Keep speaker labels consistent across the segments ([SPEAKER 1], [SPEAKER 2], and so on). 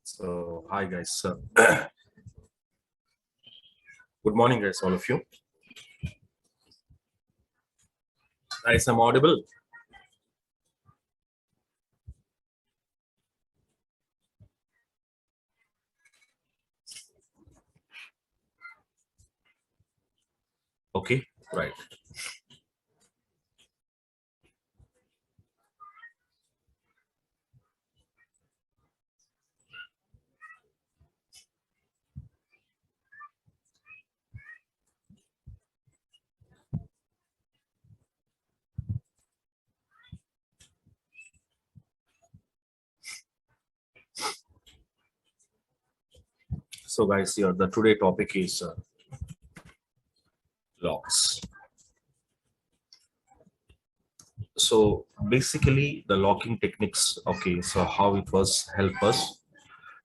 [SPEAKER 1] So, hi guys. Good morning, guys, all of you. Guys, I'm audible. Okay, right. So, guys, here the today topic is logs. So, basically, the logging techniques. Okay, so how it was help us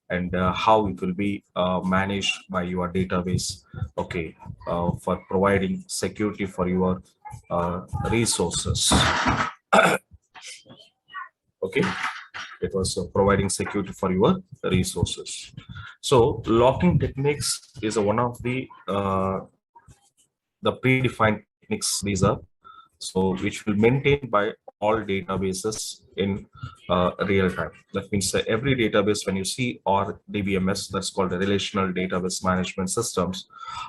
[SPEAKER 1] and how it will be managed by your database. Okay, for providing security for your resources. Okay, it was providing security for your resources. So locking techniques is one of the predefined techniques. These are so which will maintain by all databases in real time. That means that every database, when you see or DBMS, that's called the relational database management systems,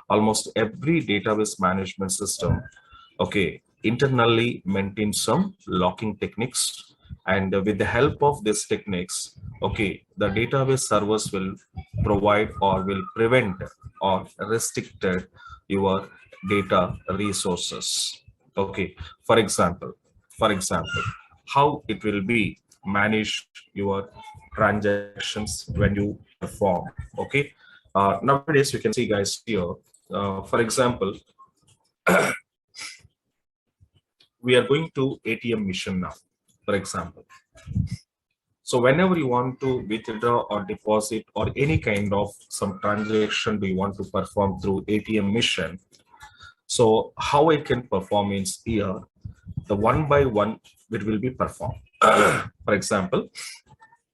[SPEAKER 1] almost every database management system, okay, internally maintains some locking techniques, and with the help of these techniques, okay, the database servers will provide or will prevent or restricted your data resources. Okay, for example, how it will be manage your transactions when you perform. Okay, nowadays you can see, guys, here, for example, we are going to ATM machine now, for example. So whenever you want to withdraw or deposit or any kind of some transaction do you want to perform through ATM machine, so how I can perform is here, the one by one it will be performed. For example,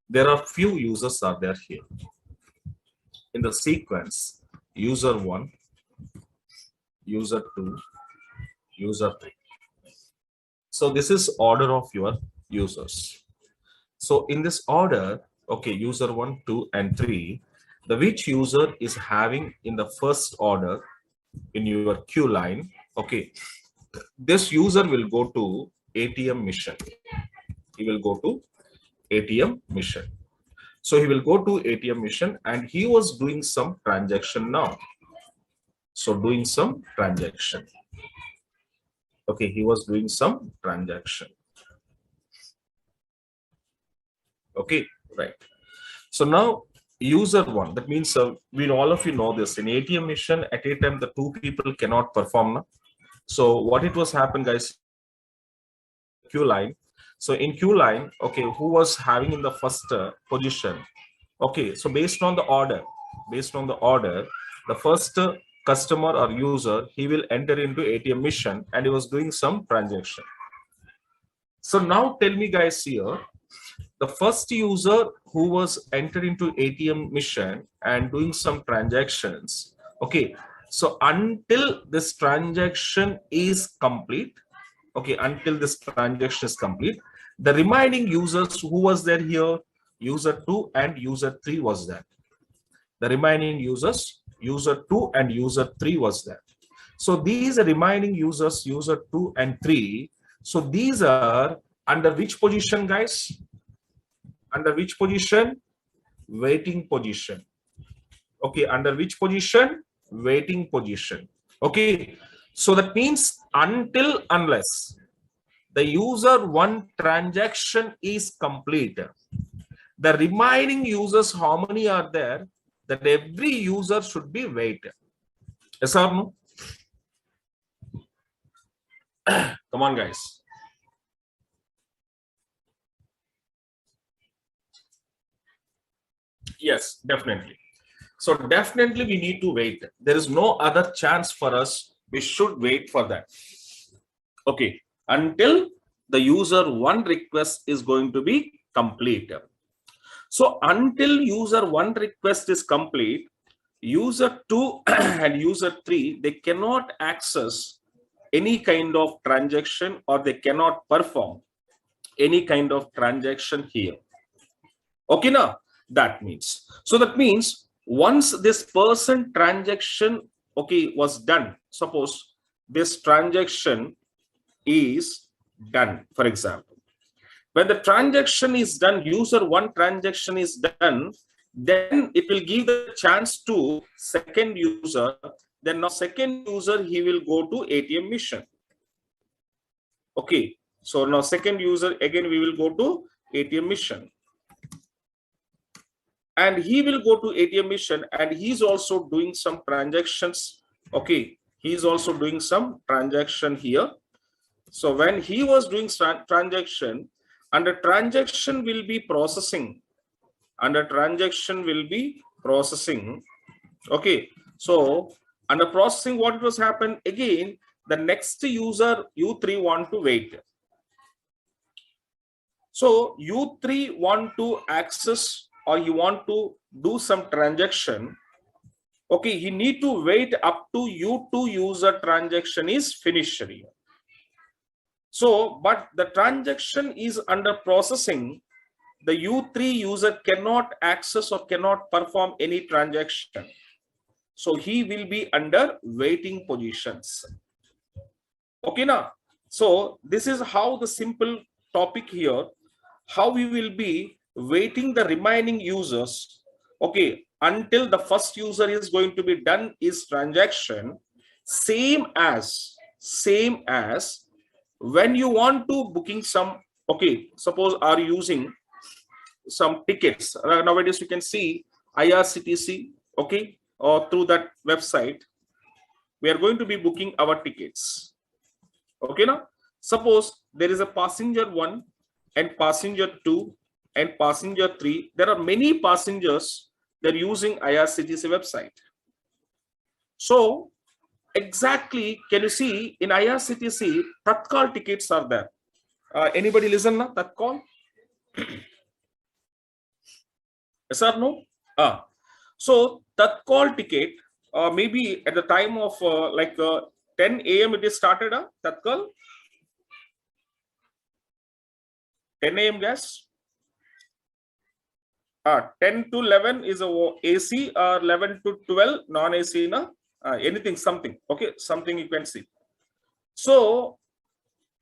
[SPEAKER 1] there are few users are there here. In the sequence, user 1, user 2, user 3. So this is order of your users. So in this order, okay, user 1, 2, and 3, the which user is having in the first order in your queue line, okay, this user will go to ATM mission. He will go to ATM mission. So he will go to ATM mission and he was doing some transaction now. So doing some transaction. Okay, he was doing some transaction. Okay, right. So now user 1, that means we all of you know this, in ATM mission at a time the two people cannot perform. So what it was happened, guys, queue line. So in queue line, okay, who was having in the first position? Okay, so based on the order, the first customer or user, he will enter into ATM mission and he was doing some transaction. So now tell me, guys, here, the first user who was entered into ATM mission and doing some transactions. Okay, so until this transaction is complete, okay, until this transaction is complete, the remaining users who was there here, user 2 and user 3 was there. The remaining users, user 2 and user 3 was there. So these remaining users, user 2 and 3, so these are under which position, guys? Under which position? Waiting position. Okay, under which position? Waiting position. Okay, so that means until unless the user 1 transaction is complete, the remaining users, how many are there? That every user should be wait. Yes or no? Come on, guys. Yes, definitely. So definitely we need to wait. There is no other chance for us We should wait for that. Okay, until the user one request is going to be complete. So until user one request is complete, user 2 and user 3, they cannot access any kind of transaction, or they cannot perform any kind of transaction here. Okay, now that means, so that means once this person transaction, okay, was done, suppose this transaction is done, for example, when the transaction is done, user one transaction is done, then it will give the chance to second user. Then now second user, he will go to ATM mission. Okay, so now second user, again we will go to ATM mission, and he will go to ATM mission, and he's also doing some transactions. Okay, he's also doing some transaction here. So when he was doing transaction, under transaction will be processing, under transaction will be processing. Okay, so under processing, what was happened again, the next user U3 want to wait. So U3 want to access, or you want to do some transaction. Okay, he need to wait up to U2 user transaction is finished here. So, but the transaction is under processing. The U3 user cannot access or cannot perform any transaction. So he will be under waiting positions. Okay, now, so this is how the simple topic here, how we will be waiting the remaining users. Okay, until the first user is going to be done is transaction, same as when you want to booking some, okay, suppose are using some tickets. Nowadays you can see IRCTC, okay, or through that website, we are going to be booking our tickets. Okay, now suppose there is a passenger 1 and passenger 2 and passenger 3. There are many passengers, they're using IRCTC website. So exactly, can you see in IRCTC, Tatkal tickets are there. Anybody listen now? Tatkal? Yes or no? So Tatkal ticket, maybe at the time of 10 a.m. it is started, Tatkal? 10 a.m. guys? 10 to 11 is a AC, 11 to 12 non-AC, na? Anything, something, okay, something you can see. So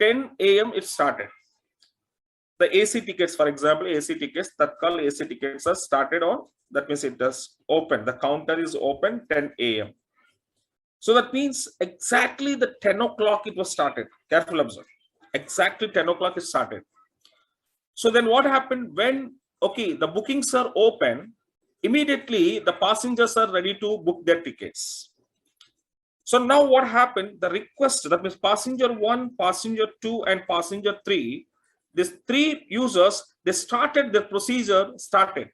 [SPEAKER 1] 10 a.m. it started. The AC tickets, for example, AC tickets, Tatkal AC tickets are started on, that means it does open, the counter is open 10 a.m. So that means exactly the 10 o'clock it was started. Careful observe. Exactly 10 o'clock it started. So then what happened when, okay, the bookings are open, immediately the passengers are ready to book their tickets. So now what happened, the request, that means passenger 1, passenger 2 and passenger 3, these 3 users, they started the procedure, started.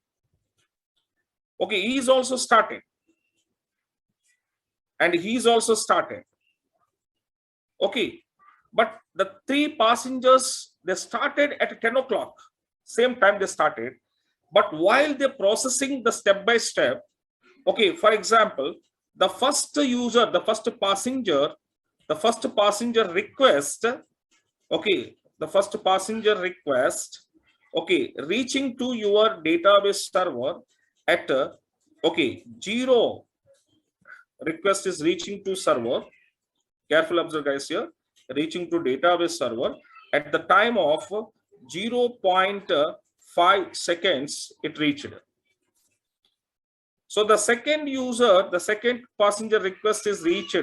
[SPEAKER 1] Okay, he is also started. And he's also started. Okay, but the 3 passengers, they started at 10 o'clock, same time they started. But while they're processing the step by step, okay, for example, the first user, the first passenger request, okay, the first passenger request, okay, reaching to your database server at, okay, 0 request is reaching to server. Careful observe guys here, reaching to database server at the time of 0.5 seconds it reached. So the second user, the second passenger request is reached,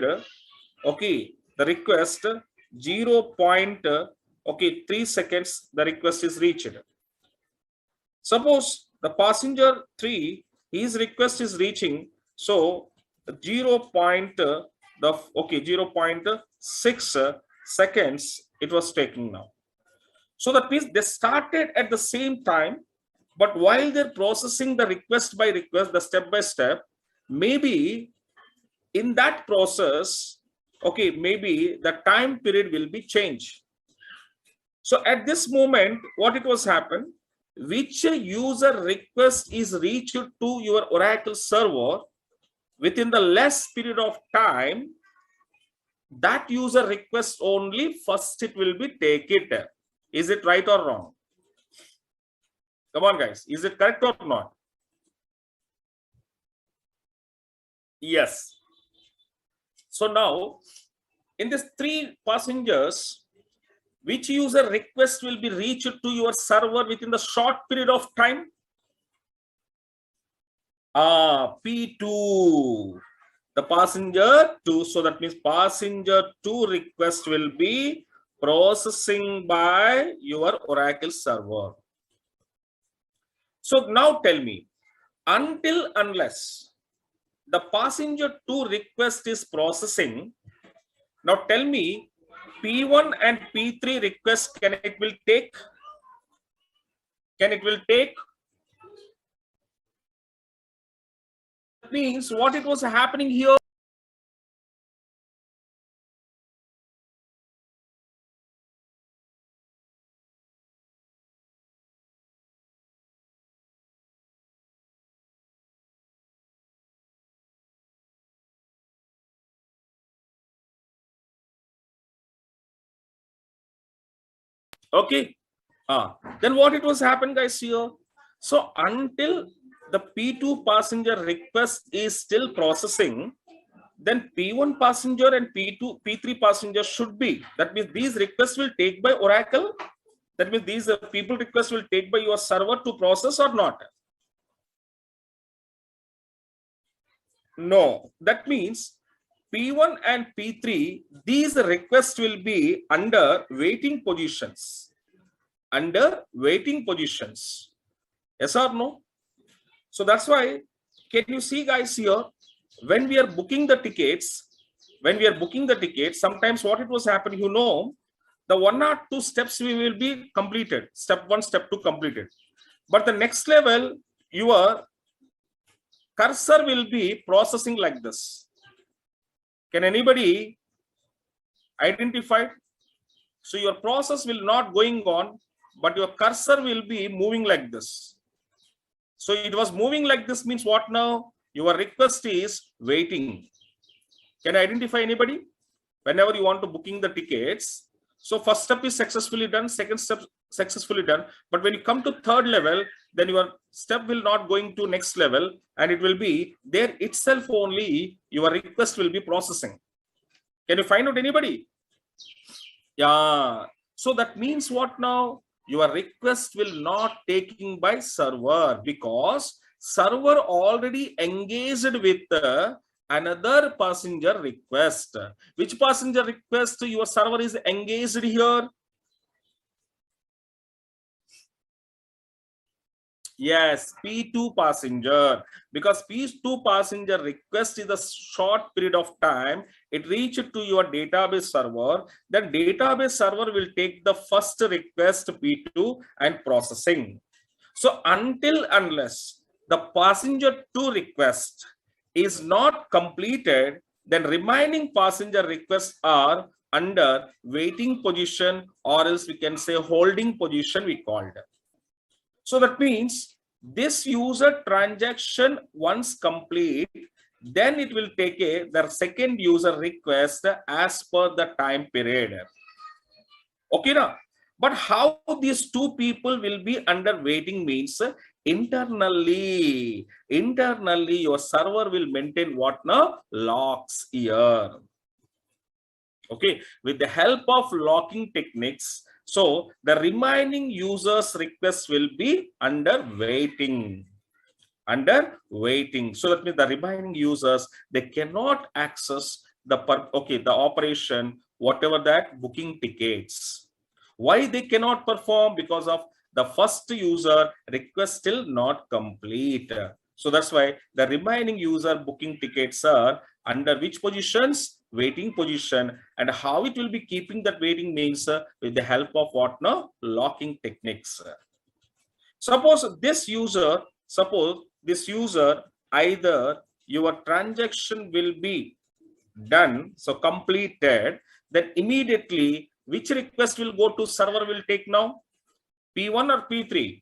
[SPEAKER 1] okay, the request 0.3 seconds the request is reached. Suppose the passenger 3, his request is reaching, so 0.6 seconds it was taking now. So that means they started at the same time, but while they're processing the request by request, the step by step, maybe in that process, okay, maybe the time period will be changed. So at this moment, what it was happened, which user request is reached to your Oracle server within the less period of time, that user request only first it will be take it. Is it right or wrong? Come on, guys. Is it correct or not? Yes. So now, in this 3 passengers, which user request will be reached to your server within the short period of time? P2. The passenger 2. So that means passenger 2 request will be processing by your Oracle server. So now tell me, until unless the passenger 2 request is processing, now tell me, P1 and P3 request, can it will take? Can it will take? That means what it was happening here? Okay. Then what it was happening, guys, here? So until the P2 passenger request is still processing, then P1 passenger and P3 passenger should be. That means these requests will take by Oracle. That means these people requests will take by your server to process or not? No. That means P1 and P3, these requests will be under waiting positions. Under waiting positions. Yes or no? So that's why, can you see, guys, here, when we are booking the tickets, sometimes what it was happening, you know, the 1 or 2 steps we will be completed. Step 1, step 2 completed. But the next level, your cursor will be processing like this. Can anybody identify? So your process will not going on, but your cursor will be moving like this. So it was moving like this means what now? Your request is waiting. Can I identify anybody? Whenever you want to booking the tickets, so first step is successfully done, second step successfully done. But when you come to third level, then your step will not going to next level, and it will be there itself only your request will be processing. Can you find out anybody? Yeah. So that means what now? Your request will not taking by server, because server already engaged with another passenger request. Which passenger request your server is engaged here? Yes, P2 passenger, because P2 passenger request is a short period of time. It reached to your database server. Then database server will take the first request P2 and processing. So until unless the passenger 2 request is not completed, then remaining passenger requests are under waiting position, or else we can say holding position we called. So that means this user transaction once complete, then it will take the second user request as per the time period. Okay, now, but how these 2 people will be under waiting means internally your server will maintain what now? Locks here. Okay, with the help of locking techniques, so the remaining users requests will be under waiting. So that means the remaining users, they cannot access the operation, whatever that booking tickets. Why they cannot perform? Because of the first user request still not complete. So that's why the remaining user booking tickets are under which positions? Waiting position. And how it will be keeping that waiting means with the help of what now? Locking techniques. Suppose this user, either your transaction will be done, so completed, then immediately which request will go to server will take now? P1 or P3?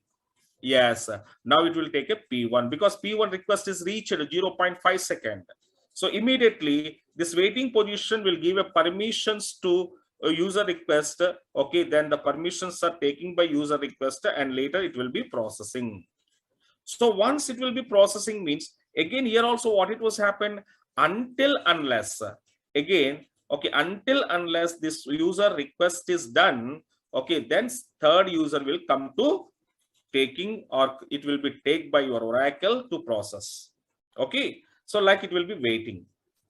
[SPEAKER 1] Yes, now it will take a P1 because P1 request is reached at 0.5 second. So immediately this waiting position will give a permissions to a user request. Okay, then the permissions are taken by user request and later it will be processing. So once it will be processing means again here also what it was happened until unless again, okay, until unless this user request is done, okay, then third user will come to taking or it will be taken by your Oracle to process. Okay, so like it will be waiting.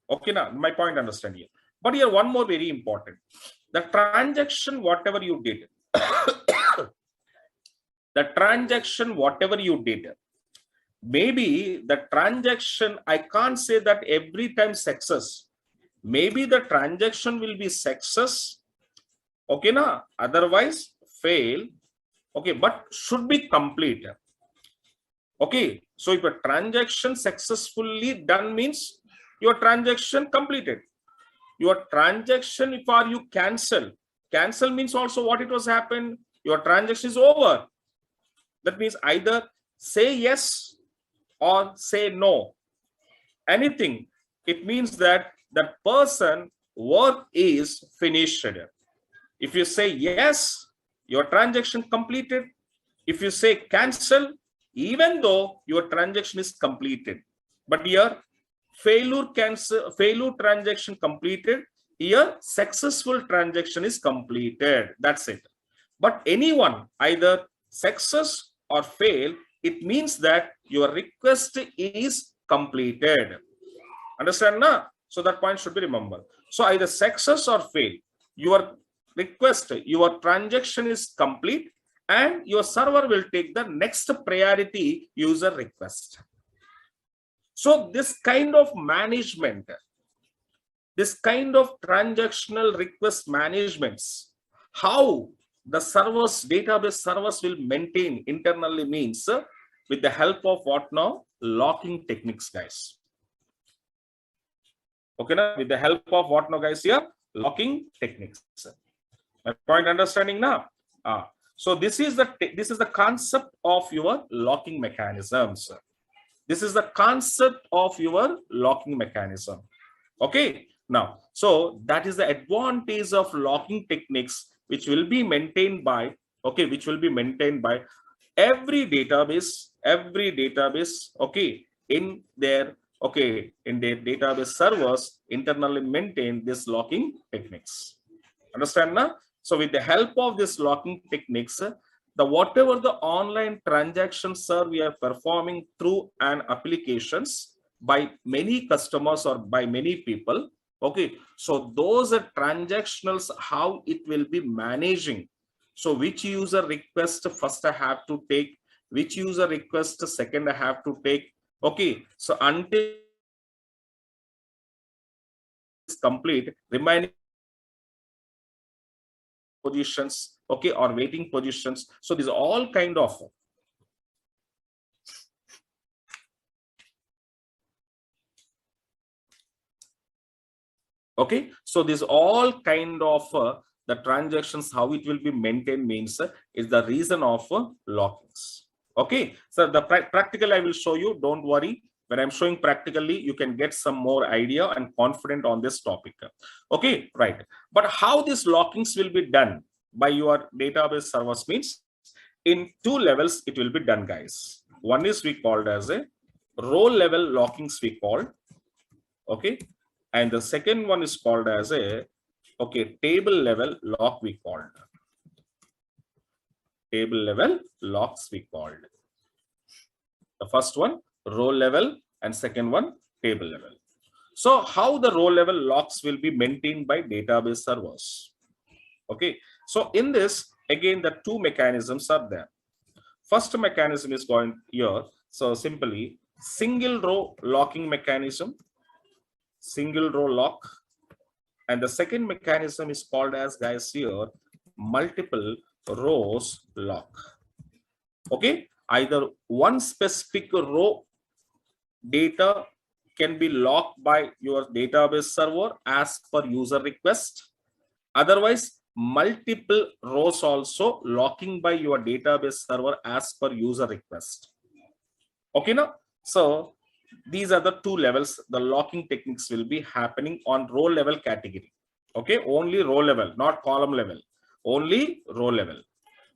[SPEAKER 1] Okay, now my point understand here. But here one more very important. The transaction whatever you did, the transaction whatever you did, maybe the transaction, I can't say that every time success. Maybe the transaction will be success. Okay, na? Otherwise fail. Okay, but should be complete. Okay, so if a transaction successfully done means your transaction completed. Your transaction, if are you cancel means also what it was happened, your transaction is over. That means either say yes or say no. Anything, it means that the person work is finished. If you say yes, your transaction completed. If you say cancel, even though your transaction is completed, but here failure transaction completed, here successful transaction is completed. That's it. But anyone either success or fail, it means that your request is completed. Understand na? So that point should be remembered. So either success or fail, your request, your transaction is complete and your server will take the next priority user request. So this kind of management, this kind of transactional request managements, how the servers, database servers will maintain internally means with the help of what now? Locking techniques, guys. Okay, now with the help of what now, guys? Here, locking techniques. My point understanding now. So this is the concept of your locking mechanisms. This is the concept of your locking mechanism. Okay. Now, so that is the advantage of locking techniques, which will be maintained by, okay, which will be maintained by every database, okay, in their database servers internally maintain this locking techniques. Understand now? So with the help of this locking techniques, the whatever the online transactions are we are performing through an applications by many customers or by many people. Okay, so those are transactionals, how it will be managing. So which user request first I have to take, which user request second I have to take. Okay, so until it's complete, remaining positions, okay, or waiting positions. So these are all kind of okay, so this all kind of the transactions, how it will be maintained means is the reason of lockings. Okay, so the practical I will show you. Don't worry. When I'm showing practically, you can get some more idea and confident on this topic. Okay, right. But how these lockings will be done by your database servers means in two levels it will be done, guys. One is we called as a row level lockings we called. Okay, and the second one is called as a table level lock we called. Table level locks we called. The first one row level and second one table level. So how the row level locks will be maintained by database servers. Okay, so in this again the two mechanisms are there. First mechanism is going here. So simply single row locking mechanism, single row lock, and the second mechanism is called as, guys, here multiple rows lock. Okay, either one specific row data can be locked by your database server as per user request. Otherwise, multiple rows also locking by your database server as per user request. Okay, now, so these are the two levels. The locking techniques will be happening on row level category. Okay, only row level, not column level, only row level.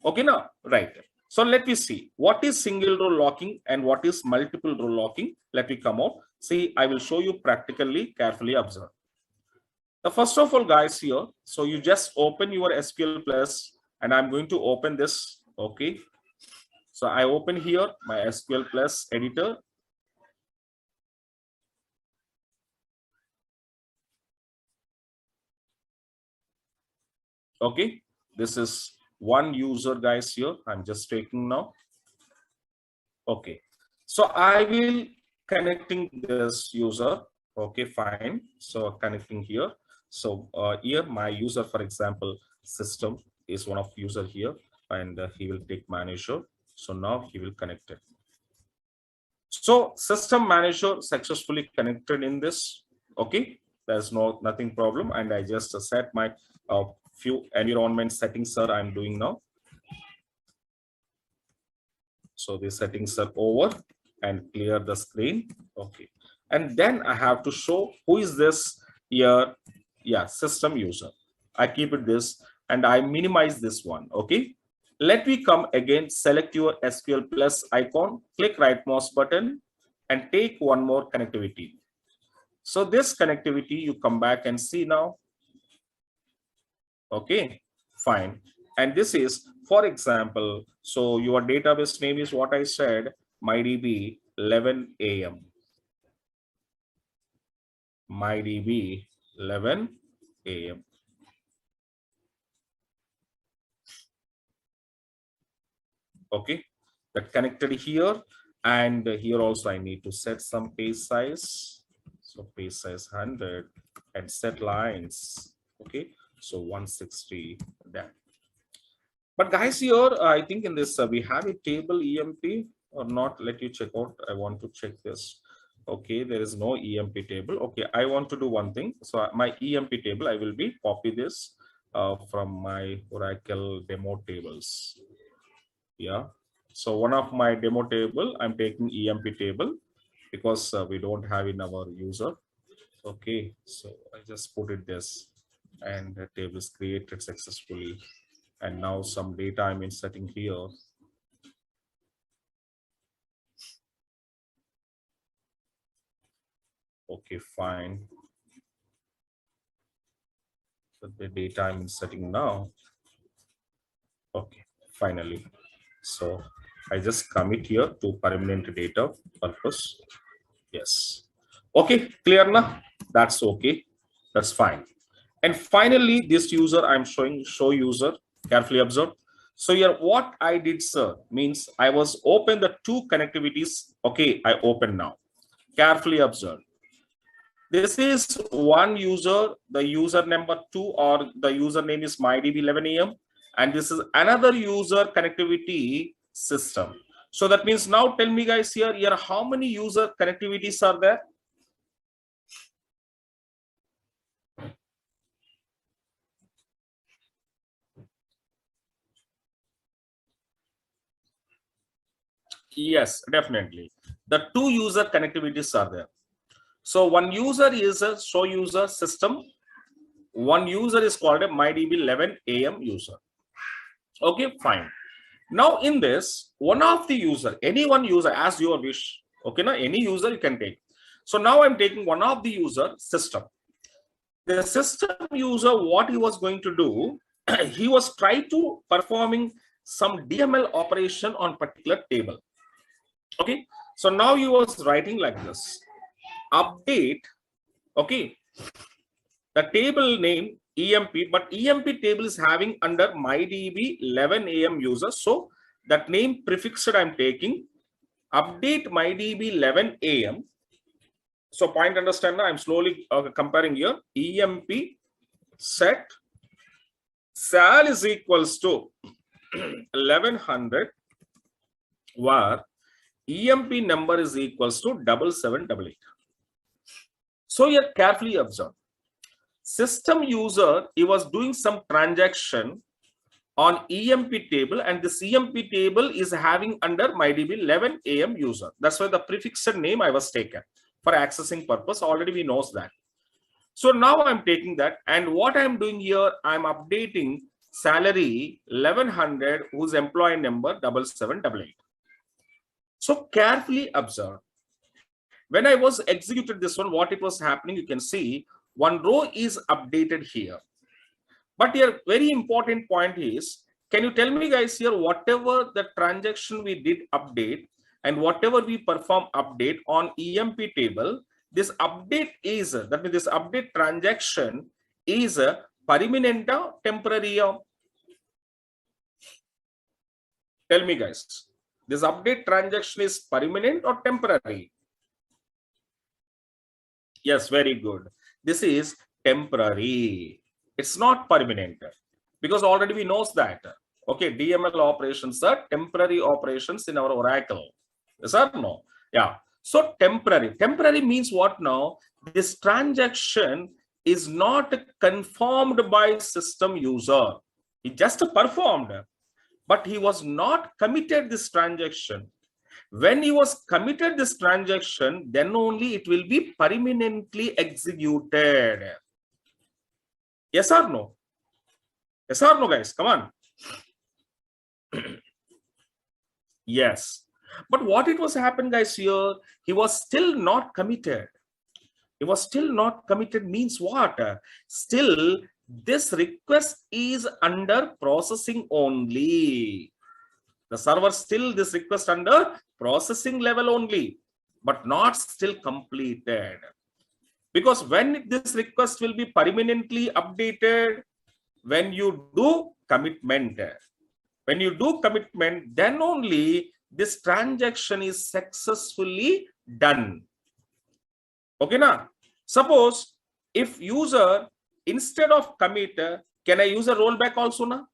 [SPEAKER 1] Okay, now, right. So let me see what is single row locking and what is multiple row locking. Let me come out. See, I will show you practically, carefully observe. The first of all, guys, here, so you just open your SQL Plus, and I'm going to open this. Okay, so I open here my SQL Plus editor. Okay, this is one user, guys, here. I'm just taking now. Okay, so I will connecting this user. Okay, fine. So connecting here. So here my user, for example, system is one of user here, and he will take manager. So now he will connect it. So system manager successfully connected in this. Okay, there's nothing problem, and I just set my few environment settings, sir. I'm doing now. So the settings are over and clear the screen. Okay, and then I have to show who is this here. Yeah, system user. I keep it this and I minimize this one. Okay, let me come again, select your SQL Plus icon, click right mouse button and take one more connectivity. So this connectivity you come back and see now. Okay, fine. And this is, for example, so your database name is what I said, MyDB 11 AM. MyDB 11 AM. Okay, that connected here, and here also I need to set some page size. So page size 100 and set lines. Okay, so 160 that. But guys, here I think in this we have a table EMP or not. Let you check out. I want to check this. Okay, there is no EMP table. Okay, I want to do one thing. So my EMP table, I will be copy this from my Oracle demo tables. Yeah. So one of my demo table, I'm taking EMP table because we don't have in our user. Okay, so I just put it this, and the table is created successfully. And now some data I'm inserting here. Okay, fine. So the data I'm inserting now. Okay, finally. So I just commit here to permanent data purpose. Yes. Okay, clear now? That's okay. That's fine. And finally, this user I'm showing, show user, carefully observe. So here what I did, sir, means I was open the two connectivities. Okay, I open now. Carefully observe. This is one user, the user number 2 or the username is MyDB 11 AM. And this is another user connectivity system. So that means now tell me guys here how many user connectivities are there? Yes, definitely. The two user connectivities are there. So one user is a show user system. One user is called a MyDB 11 AM user. Okay, fine. Now in this, one of the user, any one user as your wish. Okay, now any user you can take. So now I'm taking one of the user system. The system user, what he was going to do, he was trying to performing some DML operation on particular table. Okay, so now he was writing like this, update, okay, the table name EMP, but EMP table is having under MyDB 11 AM user. So that name prefixed I'm taking, update MyDB 11 AM. So point understand, I'm slowly comparing here. EMP set sal is equals to 1100 where EMP number is equals to 7788. So here carefully observe. System user, he was doing some transaction on EMP table, and this EMP table is having under MyDB 11 AM user. That's why the prefixed name I was taken for accessing purpose. Already we knows that. So now I'm taking that, and what I'm doing here, I'm updating salary 1100, whose employee number 7788. So carefully observe. When I was executed this one, what it was happening, you can see one row is updated here. But here, very important point is, can you tell me guys here, whatever the transaction we did update and whatever we perform update on EMP table, this update is, that means this update transaction is a permanent or temporary? Tell me guys, this update transaction is permanent or temporary? Yes, very good. This is temporary. It's not permanent, because already we knows that. Okay, DML operations are temporary operations in our Oracle. Yes or no? Yeah. So temporary. Temporary means what now? This transaction is not confirmed by system user. He just performed, but he was not committed this transaction. When he was committed this transaction, then only it will be permanently executed. Yes or no? Yes or no, guys? Come on. Yes. But what it was happened, guys, here, he was still not committed. He was still not committed means what? Still, this request is under processing only. The server still this request under processing level only, but not still completed. Because when this request will be permanently updated, when you do commitment, then only this transaction is successfully done. Okay, now suppose if user, instead of commit, can I use a rollback also now?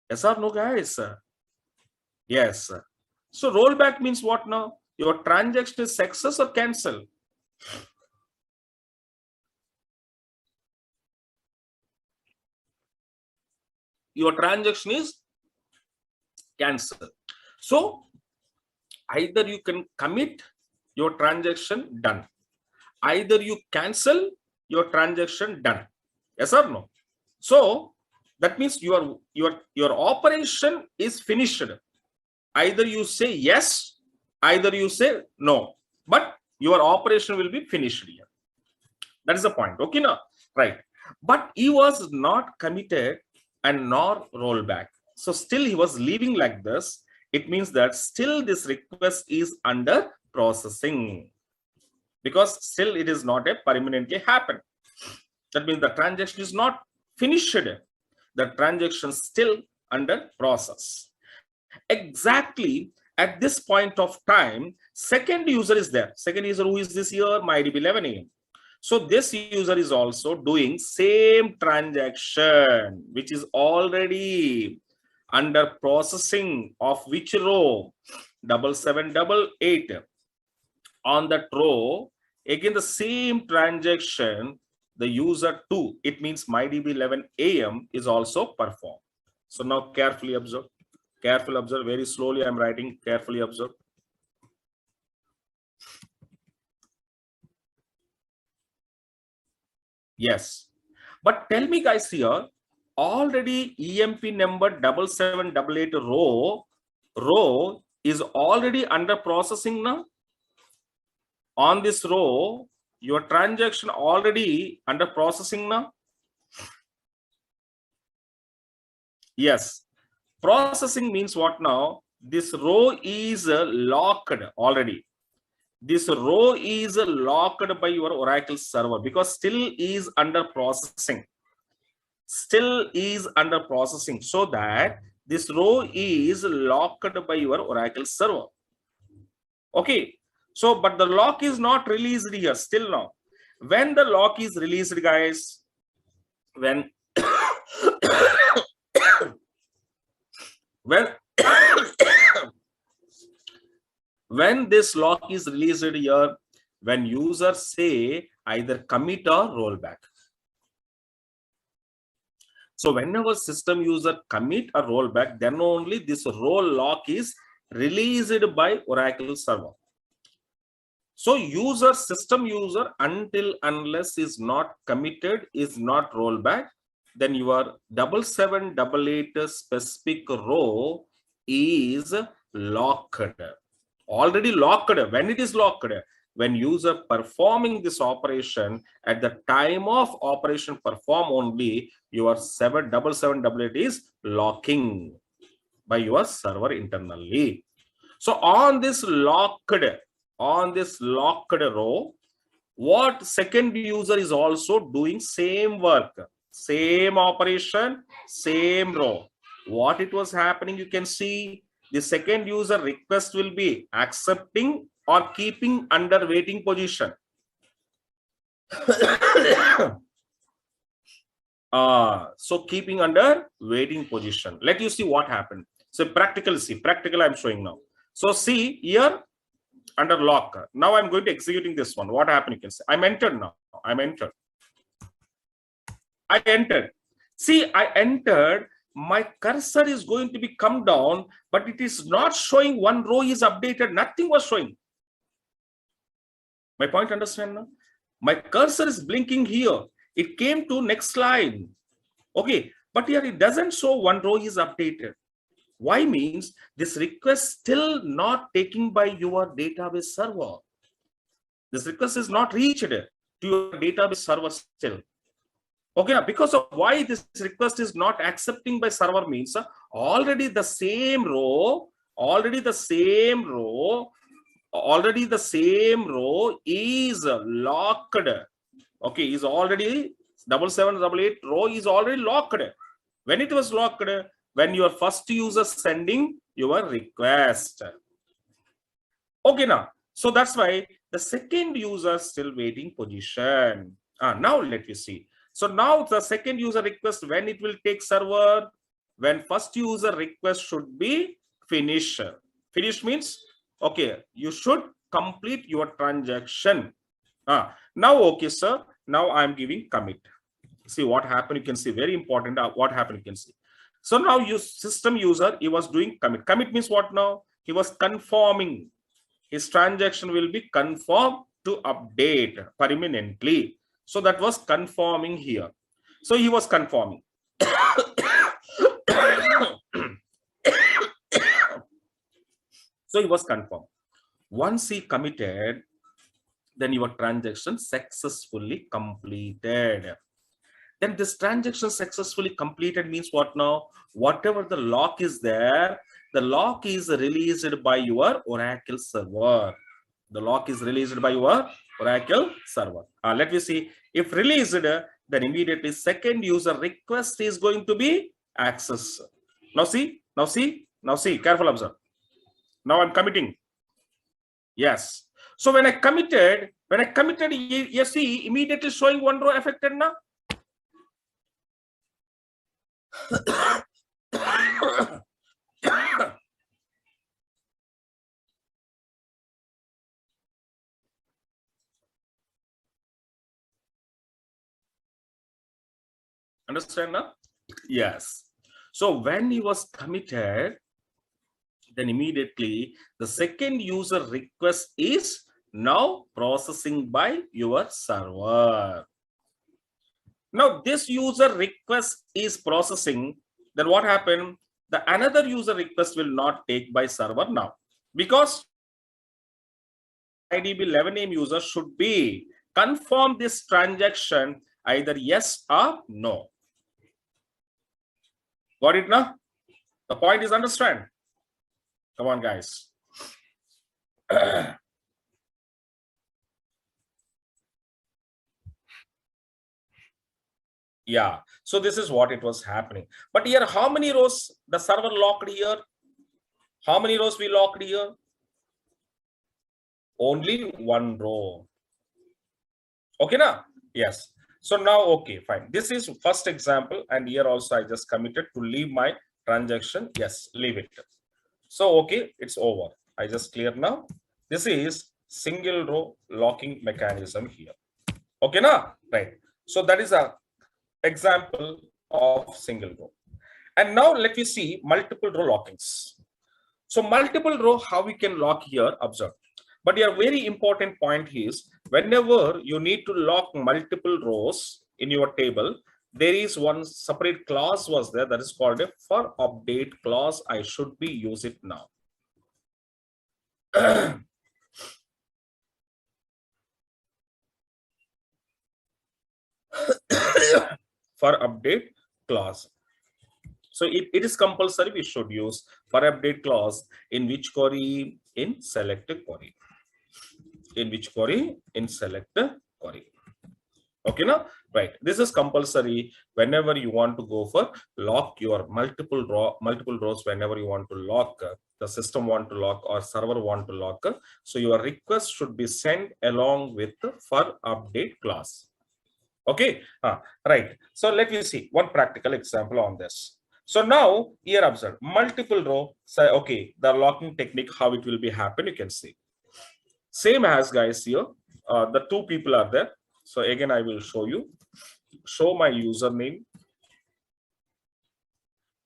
[SPEAKER 1] Yes or no, guys? Yes. So rollback means what now? Your transaction is success or cancel? Your transaction is cancel. So either you can commit, your transaction done. Either you cancel, your transaction done. Yes or no? So that means your operation is finished. Either you say yes, either you say no, but your operation will be finished here. That is the point. Okay, now, right? But he was not committed and nor rollback. So still he was leaving like this. It means that still this request is under processing, because still it is not a permanently happened. That means the transaction is not finished. The transaction still under process. Exactly at this point of time, second user is there. Second user, who is this here? MyDB 11 AM. So this user is also doing same transaction, which is already under processing of which row? 7788. On that row, again the same transaction, the user 2, it means MyDB 11 AM is also performed. So now carefully observe. Carefully observe. Very slowly I'm writing. Carefully observe. Yes. But tell me guys here, already EMP number 7788 row is already under processing now. On this row, your transaction already under processing now. Yes. Processing means what now? This row is locked already. This row is locked by your Oracle server, because still is under processing. Still is under processing, so that this row is locked by your Oracle server. Okay. So, but the lock is not released here still now. When the lock is released, guys, when when this lock is released here, when users say either commit or rollback. So whenever system user commit or rollback, then only this roll lock is released by Oracle server. So system user, until unless is not committed, is not rollback, then your 7788 specific row is locked. Already locked. When it is locked, when user performing this operation, at the time of operation perform only, your 7788 is locking by your server internally. So on this locked row, what second user is also doing same work, same operation, same row. What it was happening, you can see the second user request will be accepting or keeping under waiting position. So keeping under waiting position. Let you see what happened. So practical I'm showing now. So see here under lock. Now I'm going to executing this one. What happened? You can say I'm entered now. I entered. See, I entered. My cursor is going to be come down, but it is not showing one row is updated. Nothing was showing. My point, understand now? My cursor is blinking here. It came to next line. Okay, but here it doesn't show one row is updated. Why? Means this request still not taken by your database server. This request is not reached to your database server still. Okay, now because of why this request is not accepting by server means already the same row is locked. Okay, is already 7788 row is already locked. When it was locked, when your first user sending your request. Okay, now so that's why the second user still waiting position. Now let me see. So now the second user request, when it will take server, when first user request should be finished. Finish means, okay, you should complete your transaction. Now, okay, sir. Now I'm giving commit. See what happened. You can see very important. What happened? You can see. So now system user, he was doing commit. Commit means what now? He was confirming. His transaction will be confirmed to update permanently. So that was confirming here. So he was confirming. So he was confirmed. Once he committed, then your transaction successfully completed. Then this transaction successfully completed means what now? Whatever the lock is there, the lock is released by your Oracle server. The lock is released by your Oracle server. Let me see. If released, then immediately second user request is going to be accessed. Now see, careful observe. Now I'm committing. Yes. So when I committed, you see immediately showing one row affected now. Understand now? Yes. So when he was committed, then immediately the second user request is now processing by your server. Now this user request is processing. Then what happened? The another user request will not take by server now, because IDB 11 name user should be confirm this transaction either yes or no. Got it now? The point is understand. Come on, guys. Yeah. So this is what it was happening. But here, how many rows the server locked here? How many rows we locked here? Only one row. Okay, now? Yes. So now, okay, fine. This is first example, and here also I just committed to leave my transaction. Yes, leave it. So, okay, it's over. I just clear now. This is single row locking mechanism here. Okay, na? Right. So that is a example of single row. And now let me see multiple row lockings. So multiple row, how we can lock here, observe. But your very important point is whenever you need to lock multiple rows in your table, there is one separate clause was there that is called a for update clause. I should be use it now. For update clause. So it is compulsory we should use for update clause in which query? In select query. In which query? In select query. Okay, now right. This is compulsory whenever you want to go for lock your multiple rows. Whenever you want to lock, the system want to lock or server want to lock. So your request should be sent along with the for update clause. Okay, right. So let me see one practical example on this. So now here observe multiple row. Say okay, the locking technique how it will be happen. You can see same as guys here. The two people are there. So again, I will show you. Show my username,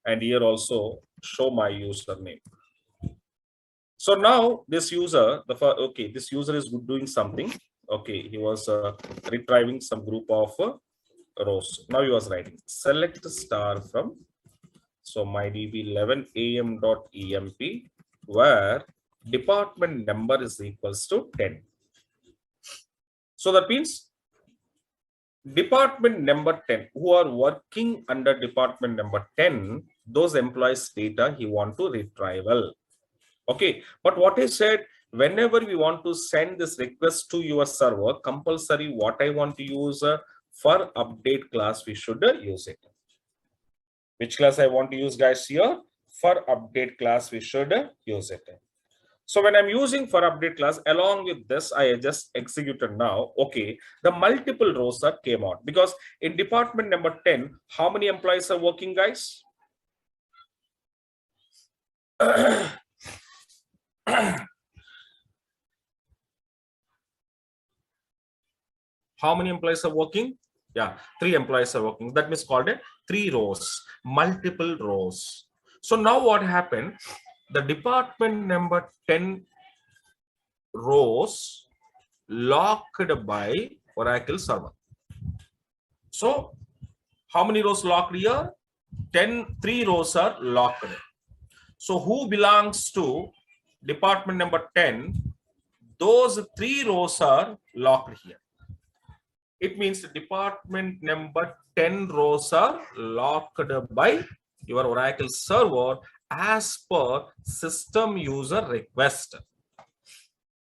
[SPEAKER 1] and here also show my username. So now this user, this user is doing something. Okay, he was retrieving some group of rows. Now he was writing select star from mydb 11am.emp where department number is equals to 10. So that means department number 10 who are working under department number 10, those employees data he want to retrieval. Okay, but what I said, whenever we want to send this request to your server, compulsory what I want to use for update class, we should use it. Which class I want to use guys here? For update class, we should use it. So when I'm using for update class, along with this, I just executed now. Okay, the multiple rows that came out because in department number 10, how many employees are working, guys? How many employees are working? Yeah, 3 employees are working. That means called a 3 rows, multiple rows. So now what happened? The department number 10 rows locked by Oracle server. So how many rows locked here? 3 rows are locked. So who belongs to department number 10? Those 3 rows are locked here. It means department number 10 rows are locked by your Oracle server as per system user request.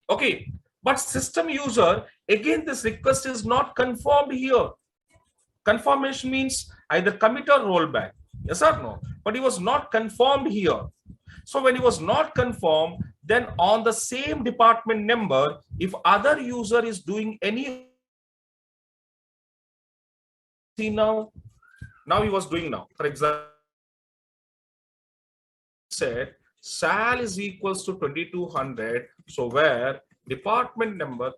[SPEAKER 1] Okay, but system user, again, this request is not confirmed here. Confirmation means either commit or rollback. Yes or no? But it was not confirmed here. So when it was not confirmed, then on the same department number, if other user is doing any, see now he was doing now. For example, said sal is equals to 2200. So where department number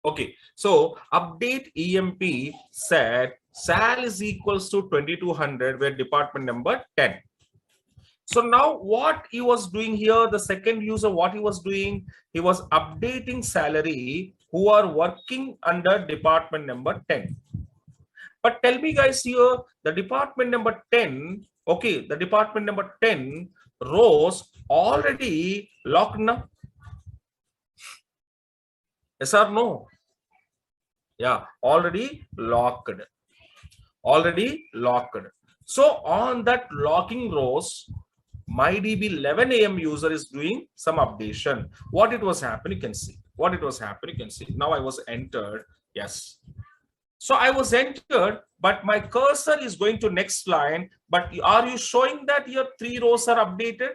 [SPEAKER 1] okay, so update EMP said sal is equals to 2200 where department number 10. So now what he was doing here, the second user, what he was doing, he was updating salary who are working under department number 10. But tell me guys here, the department number 10, okay, the department number 10 rows already locked now. Yes or no? Yeah, already locked. Already locked. So on that locking rows, MyDB 11 AM user is doing some updation. What it was happening, you can see. What it was happening, you can see. Now I was entered. Yes. So I was entered, but my cursor is going to next line. But are you showing that your 3 rows are updated?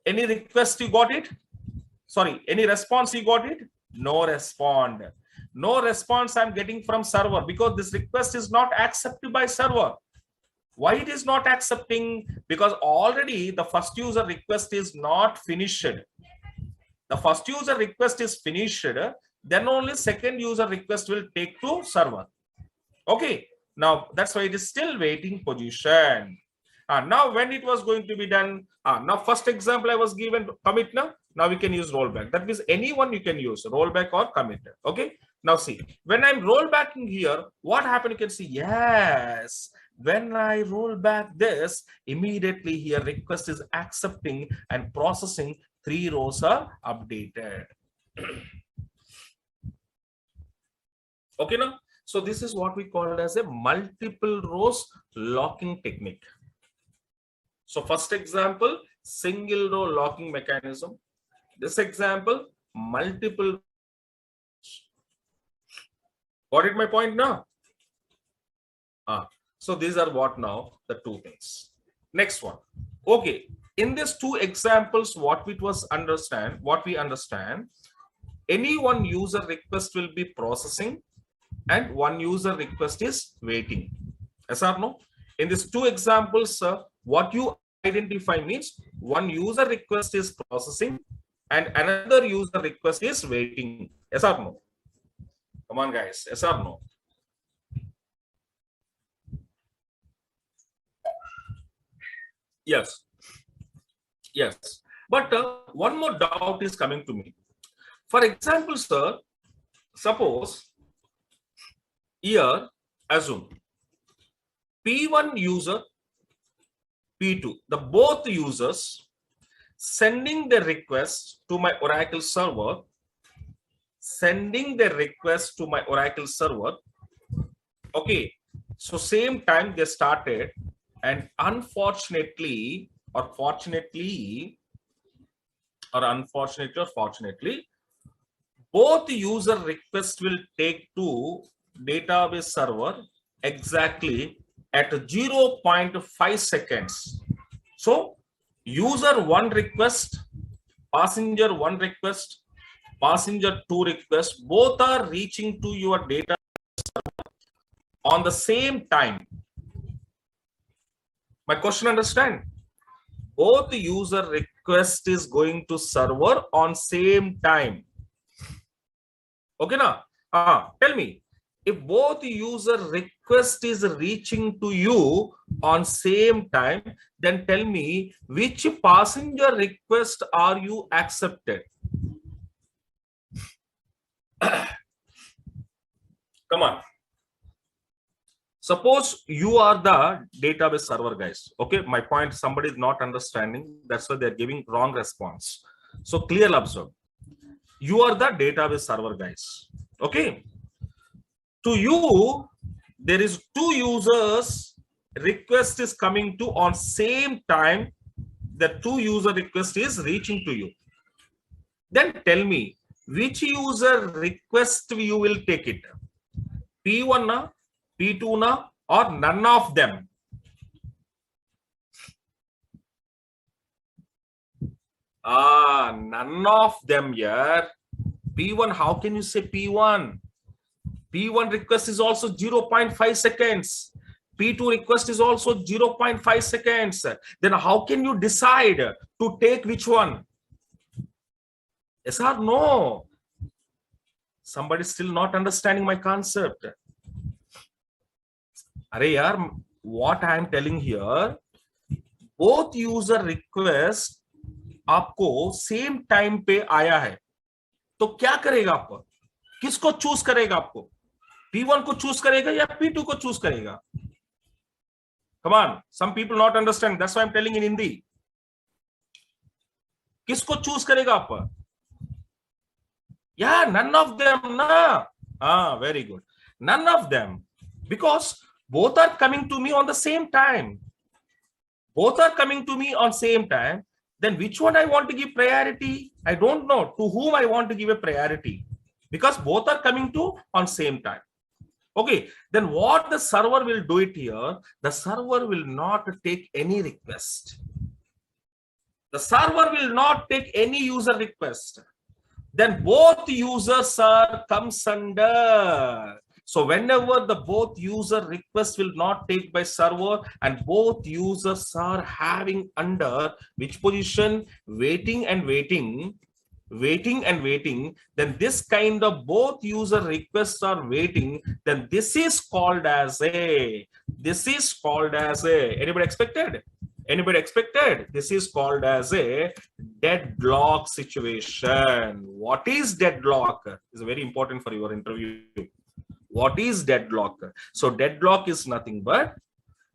[SPEAKER 1] Any request you got it? Sorry, any response you got it? No respond. No response I'm getting from server because this request is not accepted by server. Why it is not accepting? Because already the first user request is not finished. The first user request is finished, then only second user request will take to server. Okay, now that's why it is still waiting position. Now when it was going to be done, now first example I was given commit. Now we can use rollback. That means anyone you can use rollback or commit. Okay, now see, when I'm rollbacking here, what happened? You can see, yes, when I roll back this, immediately here request is accepting and processing, 3 rows are updated. Okay, now so this is what we call as a multiple rows locking technique. So first example, single row locking mechanism. This example, multiple. Got it my point now? So these are what now the two things. Next one. Okay, in these two examples, what we understand, any one user request will be processing and one user request is waiting. Yes or no? In these two examples, what you identify means one user request is processing and another user request is waiting. Yes or no? Come on, guys. Yes or no? Yes. Yes. But one more doubt is coming to me. For example, sir, suppose here, assume P1 user, P2, the both users sending the request to my Oracle server, okay, so same time they started, and unfortunately or fortunately, both user requests will take to database server exactly at 0.5 seconds. So user 1 request, passenger 1 request, passenger 2 request, both are reaching to your data on the same time. My question understand? Both the user request is going to server on same time. Okay, now tell me, if both user request is reaching to you on same time, then tell me which passenger request are you accepted? Come on. Suppose you are the database server, guys. Okay, my point, somebody is not understanding. That's why they're giving wrong response. So clearly observe. You are the database server, guys. Okay. To you, there is 2 users request is coming to on same time. The 2 user request is reaching to you. Then tell me which user request you will take it. P1 na, P2 na, or none of them? None of them here. P1, how can you say P1? P1 request is also 0.5 seconds. P2 request is also 0.5 seconds. Then how can you decide to take which one? Yes or no? Somebody still not understanding my concept. Arey yaar, what I am telling here, both user request आपको same time पे आया है, तो क्या करेगा आपको? किसको choose करेगा? आपको P1 को चूज करेगा या P2 को चूज करेगा? Come on, some people not understand. That's why I'm telling in Hindi. किसको चूज करेगा आप? Yeah, none of them na. Very good. None of them, because both are coming to me on the same time. Both are coming to me on same time. Then which one I want to give priority? I don't know to whom I want to give a priority, because both are coming to on same time. Okay, then what the server will do it here? The server will not take any request. The server will not take any user request. Then both users are comes under So whenever the both user request will not take by server and both users are having under which position, waiting and waiting, then this kind of both user requests are waiting, then this is called as a, anybody expected? Anybody expected? This is called as a deadlock situation. What is deadlock? Is very important for your interview. What is deadlock? So deadlock is nothing but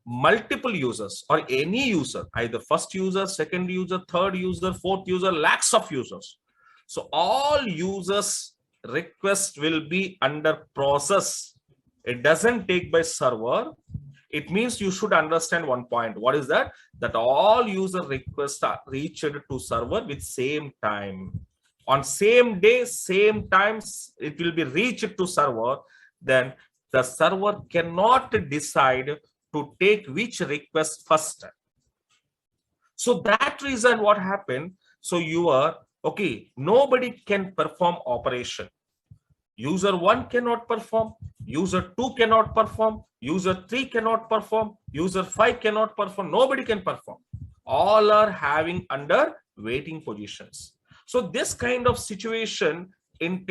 [SPEAKER 1] multiple users or any user, either first user, second user, third user, fourth user, lakhs of users. So all users request will be under process. It doesn't take by server. It means you should understand one point. What is that? That all user requests are reached to server with same time. On same day, same times, it will be reached to server. Then the server cannot decide to take which request first. So that reason what happened? So you are, okay, nobody can perform operation. User 1 cannot perform, user 2 cannot perform, user 3 cannot perform, user 5 cannot perform, nobody can perform. All are having under waiting positions. So this kind of situation in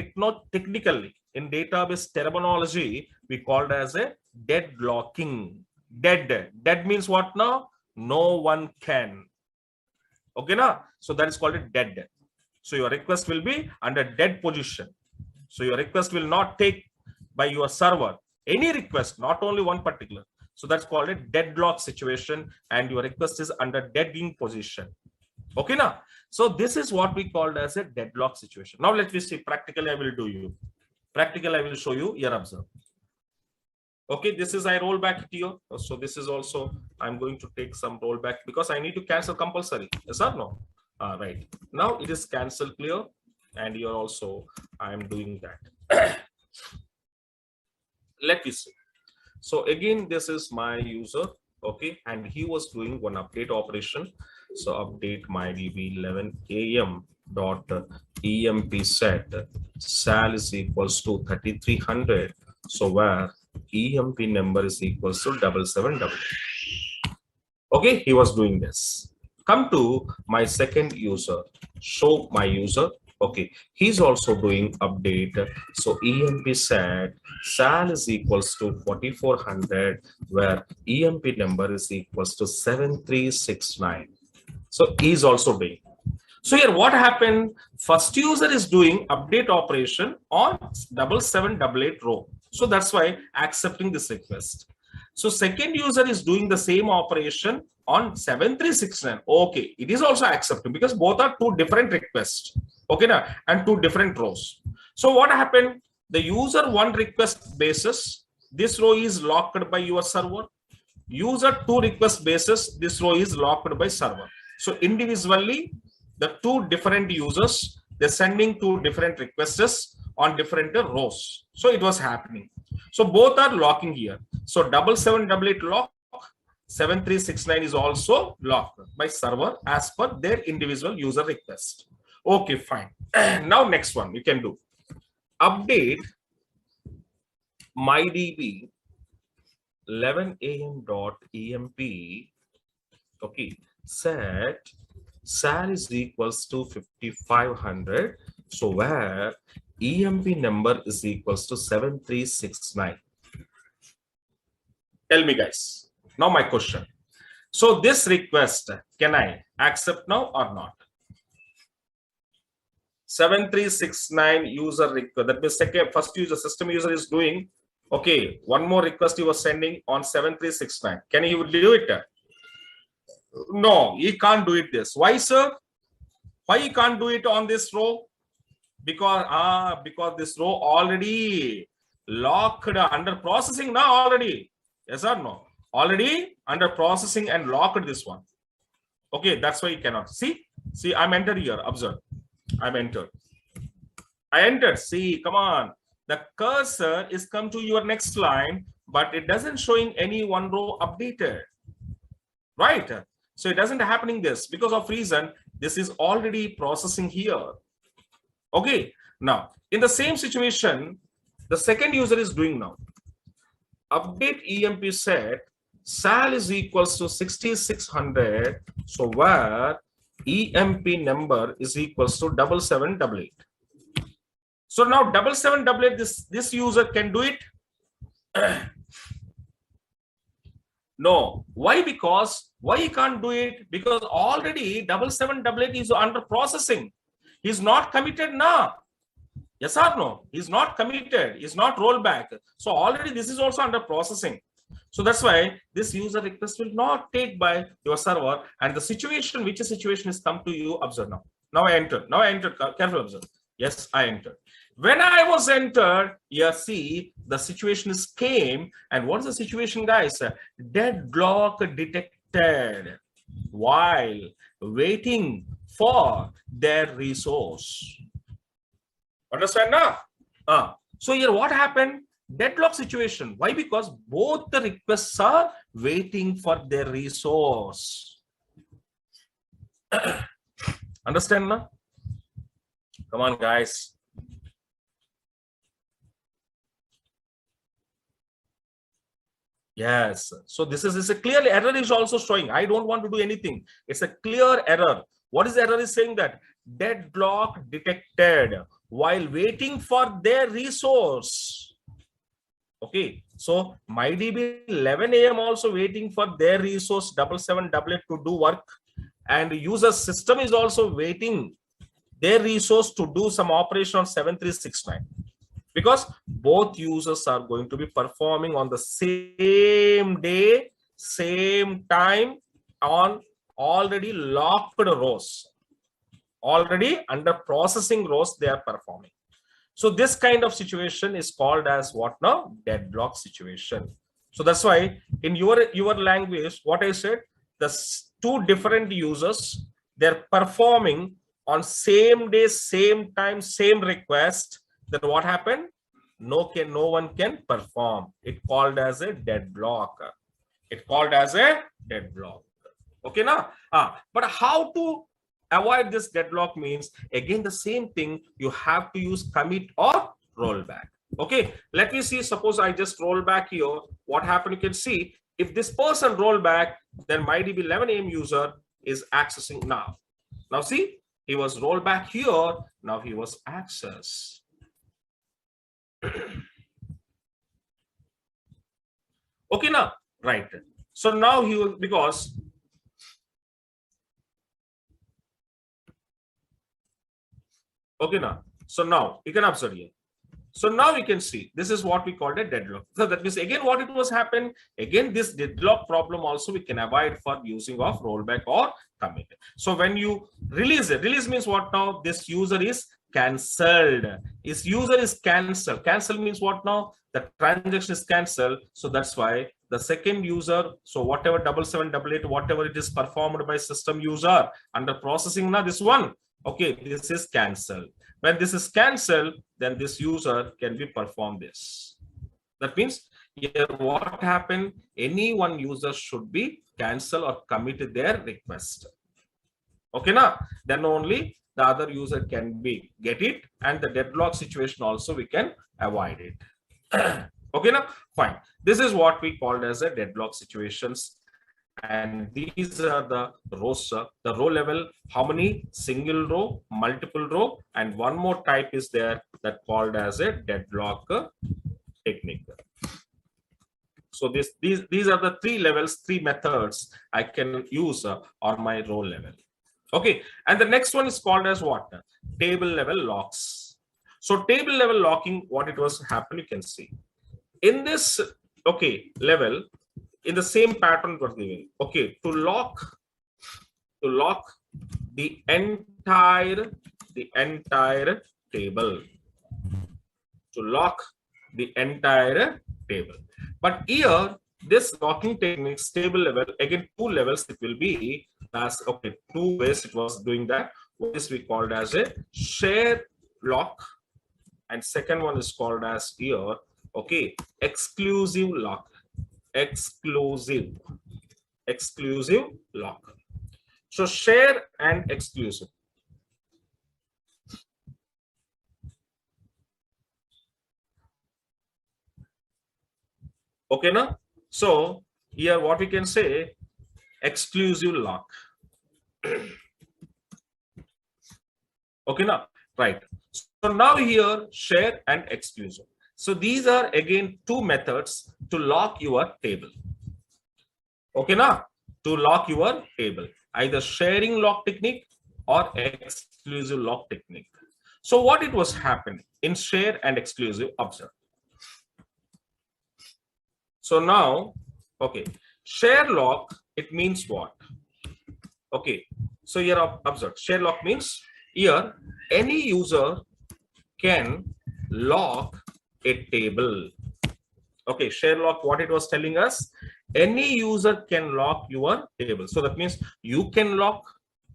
[SPEAKER 1] technically, in database terminology, we called as a deadlocking. Dead means what now? No one can. Okay, now? So that is called a dead. So your request will be under dead position. So your request will not take by your server. Any request, not only one particular. So that's called a deadlock situation, and your request is under deading position. Okay, now? So this is what we called as a deadlock situation. Now let me see. Practically, I will do you. Practically, I will show you. Here, observe. Okay, this is I roll back here. So this is also I'm going to take some rollback because I need to cancel compulsory. Yes or no? Right. Now it is cancel clear, and you're also I'm doing that. Let me see. So again, this is my user. Okay, and he was doing one update operation. So update mydb 11 am dot emp set sal is equals to 3300. So where EMP number is equals to 7788. Okay, he was doing this. Come to my second user, show my user. Okay, he's also doing update. So EMP set sal is equals to 4400, where EMP number is equals to 7369. So he's also doing. So here what happened? First user is doing update operation on 7788 row. So that's why accepting this request. So second user is doing the same operation on 7369. Okay, it is also accepting because both are two different requests. Okay, now and two different rows. So what happened? The user one request basis, this row is locked by your server. User two request basis, this row is locked by server. So individually, the two different users, they're sending two different requests on different rows. So it was happening. So both are locking here. So 7788 lock, 7369 is also locked by server as per their individual user request. Okay, fine. Now next one you can do. Update mydb 11 am dot emp. Okay, set sal is equals to 5500. So where EMP number is equals to 7369. Tell me guys. Now my question. So this request, can I accept now or not? 7369 user request. That means second first user system user is doing. Okay, one more request he was sending on 7369. Can he do it? No, he can't do it this. Why, sir? Why he can't do it on this row? Because this row already locked under processing now already. Yes or no? Already under processing and locked this one. Okay, that's why you cannot. See, I'm entered here. Observe. I'm entered. I entered. See, come on. The cursor is come to your next line, but it doesn't showing any one row updated. Right? So it doesn't happening this because of reason this is already processing here. Okay. Now in the same situation, The second user is doing now. Update EMP set sal is equals to 6600. So where EMP number is equals to 7788. So now 7788, this user can do it. No. Why? Because why he can't do it? Because already 7788 is under processing. He's not committed now. Yes or no? He's not committed. He's not rolled back. So already this is also under processing. So that's why this user request will not take by your server. And the situation, which situation is come to you, observe now. Now I entered. Careful observe. Yes, I entered. When I was entered, you see the situation is came. And what is the situation, guys? Deadlock detected while waiting for their resource. Understand now? So here what happened? Deadlock situation. Why? Because both the requests are waiting for their resource. Understand now? Come on, guys. Yes. So this is a clear error is also showing. I don't want to do anything. It's a clear error. What is the error is saying that deadlock detected while waiting for their resource. Okay. So MyDB 11 AM also waiting for their resource 7788 to do work, and user system is also waiting their resource to do some operation on 7369. Because both users are going to be performing on the same day, same time on already locked rows. Already under processing rows, they are performing. So this kind of situation is called as what now? Deadlock situation. So that's why in your language, what I said, the two different users, they're performing on same day, same time, same request. Then what happened? No one can perform. It called as a deadlock. It called as a deadlock. Okay now? But how to avoid this deadlock means, again the same thing, you have to use commit or rollback. Okay, let me see. Suppose I just roll back here. What happened? You can see if this person roll back, then MyDB 11 AM user is accessing now. Now see, he was rolled back here. Now he was accessed. Okay now, right? So now he will, because okay now. So now you can observe here. So now you can see this is what we called a deadlock. So that means again what it was happened, again this deadlock problem also we can avoid for using of rollback or commit. So when you release it, release means what now? This user is cancelled. This user is cancelled. Cancel means what now? The transaction is cancelled. So that's why the second user, so whatever 7788, whatever it is performed by system user under processing now, this one, okay, this is cancelled. When this is cancelled, then this user can be perform this. That means here what happened? Any one user should be cancel or commit their request. Okay now, then only the other user can be get it, and the deadlock situation also we can avoid it. Okay now, fine. This is what we called as a deadlock situations. And these are the rows, the row level, how many single row, multiple row, and one more type is there that called as a deadlock technique. So these are the three levels, three methods I can use on my row level. Okay, and the next one is called as what? Table level locks. So table level locking, what it was happen, you can see in this okay level. In the same pattern was given. Okay, to lock the entire table. To lock the entire table. But here, this locking techniques table level, again, two levels it will be as okay, two ways it was doing that. What is we called as a share lock, and second one is called as here, okay, exclusive lock. Exclusive lock. So share and exclusive. Okay, now, so here what we can say, exclusive lock. Okay, now, right. So now here, share and exclusive. So these are again two methods to lock your table. Okay, now, to lock your table, either sharing lock technique or exclusive lock technique. So what it was happening in share and exclusive, observe. So now, okay, share lock, it means what? Okay, so here observe, share lock means here any user can lock a table. Okay, share lock, what it was telling us, any user can lock your table. So that means you can lock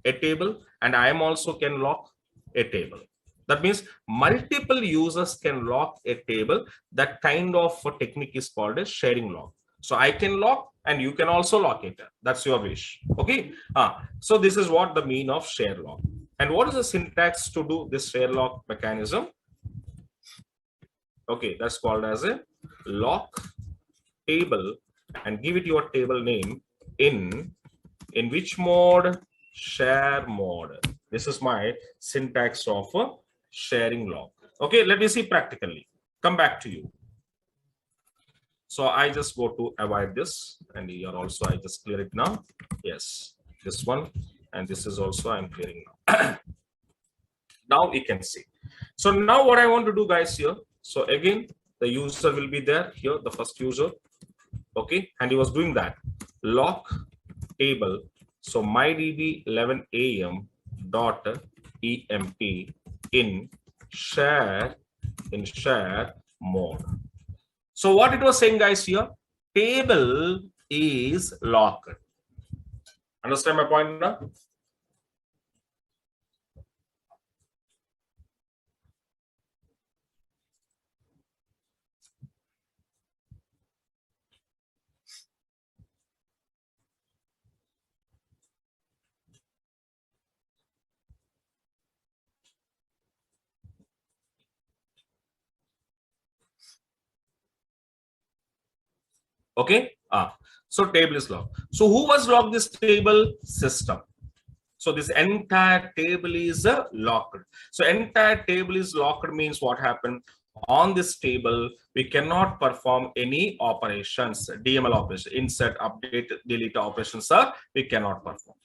[SPEAKER 1] a table and I am also can lock a table. That means multiple users can lock a table. That kind of a technique is called a sharing lock. So I can lock and you can also lock it. That's your wish. Okay. So this is what the mean of share lock. And what is the syntax to do this share lock mechanism? Okay, that's called as a lock table and give it your table name in which mode? Share mode. This is my syntax of a sharing lock. Okay, let me see practically. Come back to you. So I just go to avoid this and here also I just clear it now. Yes, this one and this is also I'm clearing now. Now you can see. So now what I want to do guys here. So again, the user will be there here, the first user. Okay, and he was doing that. Lock table. So mydb 11 am dot emp in share mode. So what it was saying guys here, table is locked. Understand my point now? Okay. So table is locked. So who was locked this table? System. So this entire table is locked. So entire table is locked means what happened? On this table, we cannot perform any operations, DML operations, insert, update, delete operations, sir, we cannot perform.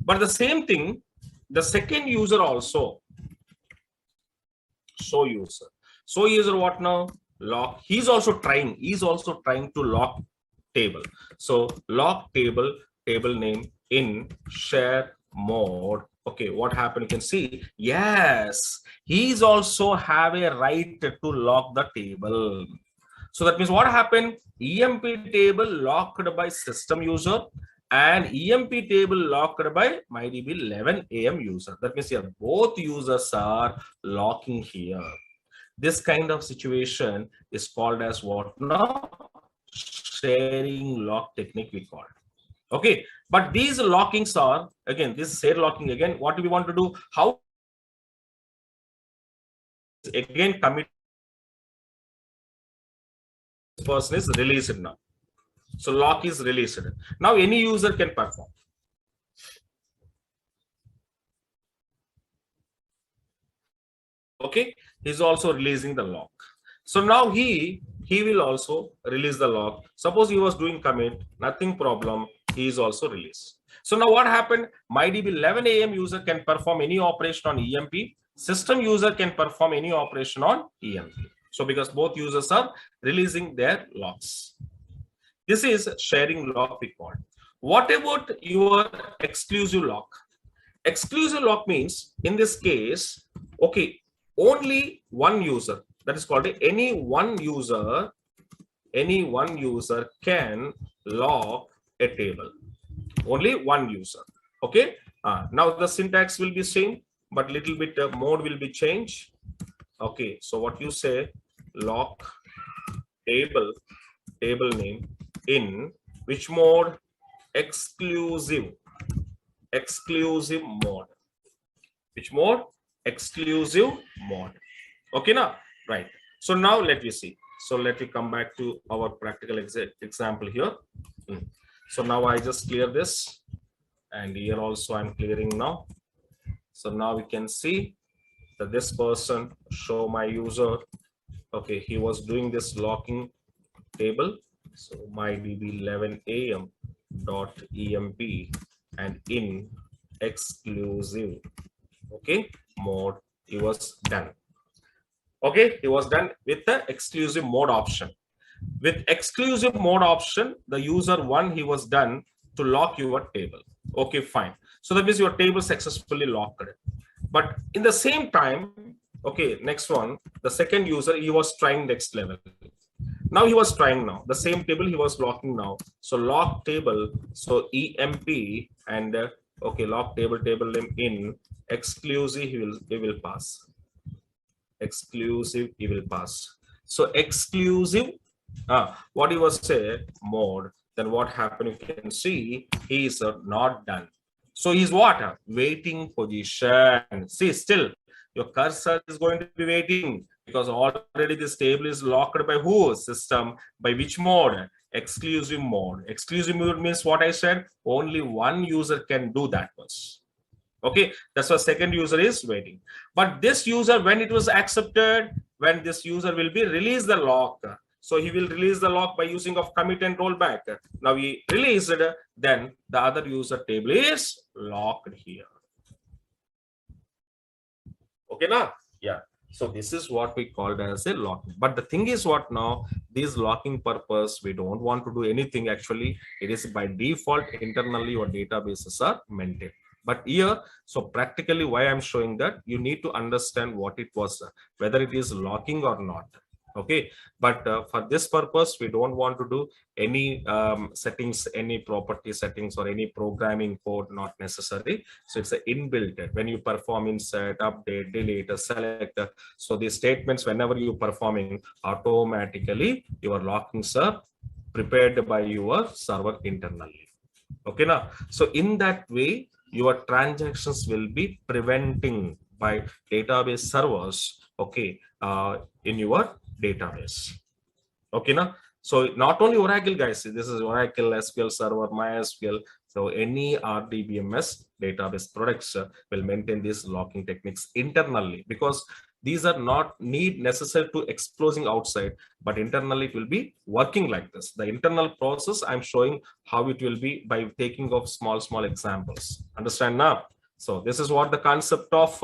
[SPEAKER 1] But the same thing, the second user also, show user what now? Lock. He's also trying to lock table. So lock table name in share mode. Okay, what happened? You can see, yes, he's also have a right to lock the table. So that means what happened? EMP table locked by system user and EMP table locked by mydb 11 am user. That means here both users are locking here. This kind of situation is called as what now? Sharing lock technique we call. Okay, but these lockings are again this share locking again. What do we want to do? How again commit person is released now. So lock is released. Now any user can perform. Okay, he's also releasing the lock. So now he will also release the lock. Suppose he was doing commit, nothing problem. He is also released. So now what happened? MyDB 11 AM user can perform any operation on EMP. System user can perform any operation on EMP. So because both users are releasing their locks. This is sharing lock we call. What about your exclusive lock? Exclusive lock means in this case, okay, only one user, that is called any one user can lock a table. Only one user. Okay. Now the syntax will be same, but little bit mode will be changed. Okay. So what you say, lock table name in which mode? Exclusive mode. Which mode? Exclusive mode. Okay now, right. So now let me see. So let me come back to our practical example here. So now I just clear this, and here also I'm clearing now. So now we can see that this person show my user. Okay, he was doing this locking table. So my db 11 am dot emp and in exclusive, okay, mode, he was done. Okay, it was done with the exclusive mode option. With exclusive mode option, the user one, he was done to lock your table. Okay, fine. So that means your table successfully locked. But in the same time, okay, next one, the second user, he was trying next level. Now he was trying now the same table he was locking now. So lock table, so emp and okay, lock table name in exclusive, he will pass. Exclusive, he will pass. So exclusive, what he was say mode, then what happened, you can see he is not done. So he's what? Waiting position. See, still your cursor is going to be waiting because already this table is locked by who? System. By which mode? Exclusive mode. Exclusive mode means what I said, only one user can do that much. Okay, that's why second user is waiting. But this user, when it was accepted, when this user will be release the lock. So he will release the lock by using of commit and rollback. Now he released it, then the other user table is locked here. Okay, now, yeah. So this is what we called as a locking. But the thing is what now, this locking purpose, we don't want to do anything actually. It is by default internally your databases are maintained. But here, so practically why I'm showing that, you need to understand what it was, whether it is locking or not. Okay, but for this purpose, we don't want to do any settings, any property settings or any programming code, not necessary. So it's an inbuilt when you perform insert, update, delete, select. So these statements, whenever you performing, automatically your lockings are prepared by your server internally. Okay, now, so in that way, your transactions will be preventing by database servers, okay, in your database. Okay, now, so not only Oracle, guys, this is Oracle SQL Server, MySQL. So any RDBMS database products will maintain these locking techniques internally, because these are not necessary to exposing outside, but internally it will be working like this. The internal process I'm showing how it will be by taking of small examples. Understand now? So this is what the concept of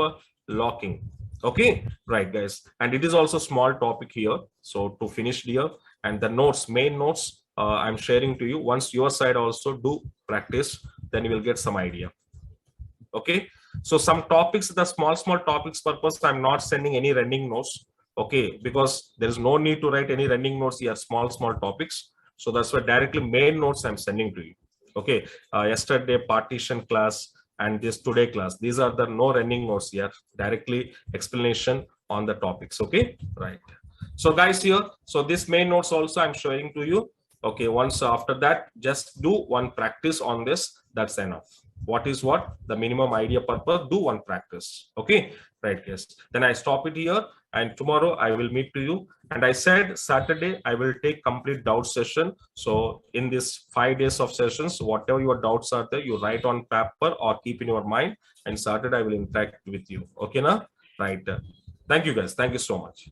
[SPEAKER 1] locking. Okay, right, guys, and it is also small topic here. So to finish here, and the notes, main notes, I'm sharing to you. Once your side also do practice, then you will get some idea. Okay, so some topics, the small topics purpose, I'm not sending any running notes. Okay, because there is no need to write any running notes here, small topics. So that's why directly main notes I'm sending to you. Okay, yesterday partition class and this today class, these are the no running notes here, directly explanation on the topics. Okay, right. So guys, here, so this main notes also I'm showing to you. Okay, once after that, just do one practice on this, that's enough. What is what the minimum idea purpose, do one practice. Okay, right, yes, then I stop it here, and tomorrow I will meet to you. And I said Saturday I will take complete doubt session. So in this 5 days of sessions, whatever your doubts are there, you write on paper or keep in your mind, and Saturday I will interact with you. Okay, now, right. Thank you, guys. Thank you so much.